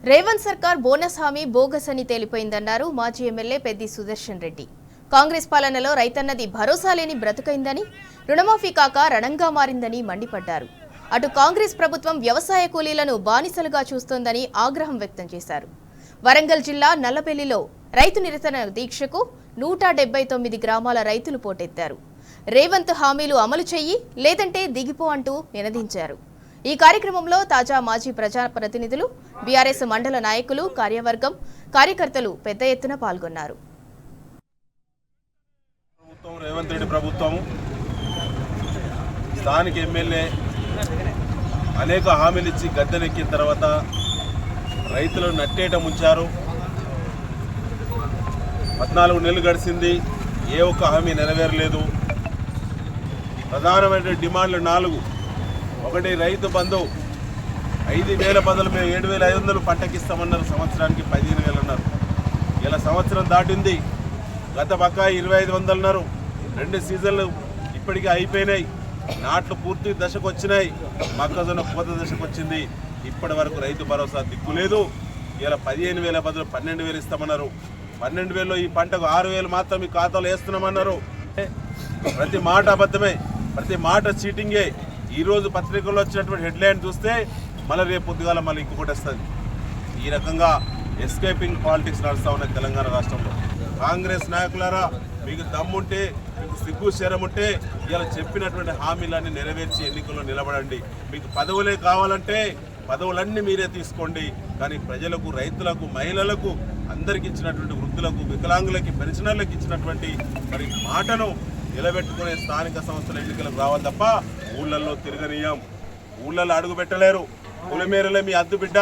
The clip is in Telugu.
రేవంత్ సర్కార్ బోనస్ హామీ బోగస్ అని తేలిపోయిందన్నారు మాజీ ఎమ్మెల్యే పెద్ది సుదర్శన్ రెడ్డి. కాంగ్రెస్ పాలనలో రైతన్నది భరోసా లేని బ్రతుకైందని, రుణమాఫీ కాక రణంగా మారిందని మండిపడ్డారు. అటు కాంగ్రెస్ ప్రభుత్వం వ్యవసాయ కూలీలను బానిసలుగా చూస్తోందని ఆగ్రహం వ్యక్తం చేశారు. వరంగల్ జిల్లా నల్లబెల్లిలో రైతు నిరసన దీక్షకు 179 గ్రామాల రైతులు పోటెత్తారు. రేవంత్ హామీలు అమలు చెయ్యి లేదంటే దిగిపో అంటూ నినదించారు. ఈ కార్యక్రమంలో తాజా మాజీ ప్రజాప్రతినిధులు, బీఆర్ఎస్ మండల నాయకులు, కార్యవర్గం, కార్యకర్తలు పెద్ద ఎత్తున పాల్గొన్నారు. రేవంత్ రెడ్డి ప్రభుత్వం స్థానిక ఎమ్మెల్యే అనేక హామీలు ఇచ్చి గద్దెనెక్కిన తర్వాత రైతులను నట్టేట ముంచారు. 14 నెలలు గడిచింది, ఏ ఒక్క హామీ నెరవేరలేదు. ప్రధానమైన డిమాండ్లు 4. ఒకటి, రైతు బంధు 5,000 బదులు మేము 7,500 పంటకిస్తామన్నారు. సంవత్సరానికి 15,000 అన్నారు. ఇలా సంవత్సరం దాటింది. గత బకాయి 2,500 అన్నారు. 2 సీజన్లు ఇప్పటికీ అయిపోయినాయి. నాట్లు పూర్తి దశకు వచ్చినాయి. మొక్కజొన్న కోత దశకు వచ్చింది. ఇప్పటి వరకు రైతు భరోసా దిక్కులేదు. ఇలా 15,000 బదులు 12,000 ఇస్తామన్నారు. 12,000లో ఈ పంటకు 6,000 మాత్రం ఈ ఖాతాలో వేస్తున్నామన్నారు. ప్రతి మాట అబద్ధమే, ప్రతి మాట చీటింగే. ఈరోజు పత్రికల్లో వచ్చినటువంటి హెడ్లైన్ చూస్తే మళ్ళీ రేపు పొద్దుగాల మళ్ళీ ఇంకొకటి వస్తుంది. ఈ రకంగా ఎస్కేపింగ్ పాలిటిక్స్ నడుస్తూ ఉన్నాయి తెలంగాణ రాష్ట్రంలో. కాంగ్రెస్ నాయకులారా, మీకు దమ్ముంటే, మీకు సిగ్గు శరం ఉంటే ఇలా చెప్పినటువంటి హామీలన్నీ నెరవేర్చి ఎన్నికల్లో నిలబడండి. మీకు పదవులే కావాలంటే పదవులన్నీ మీరే తీసుకోండి. కానీ ప్రజలకు, రైతులకు, మహిళలకు, అందరికి ఇచ్చినటువంటి వృద్ధులకు, వికలాంగులకి, పెన్షనర్లకు ఇచ్చినటువంటి మరి మాటను నిలబెట్టుకునే స్థానిక సంస్థల ఎన్నికలకు రావాలి తప్ప ఊళ్ళల్లో తిరగనీయం. ఊళ్ళల్లో అడుగు పెట్టలేరు. పులిమేరలే మీ అద్దు బిడ్డ.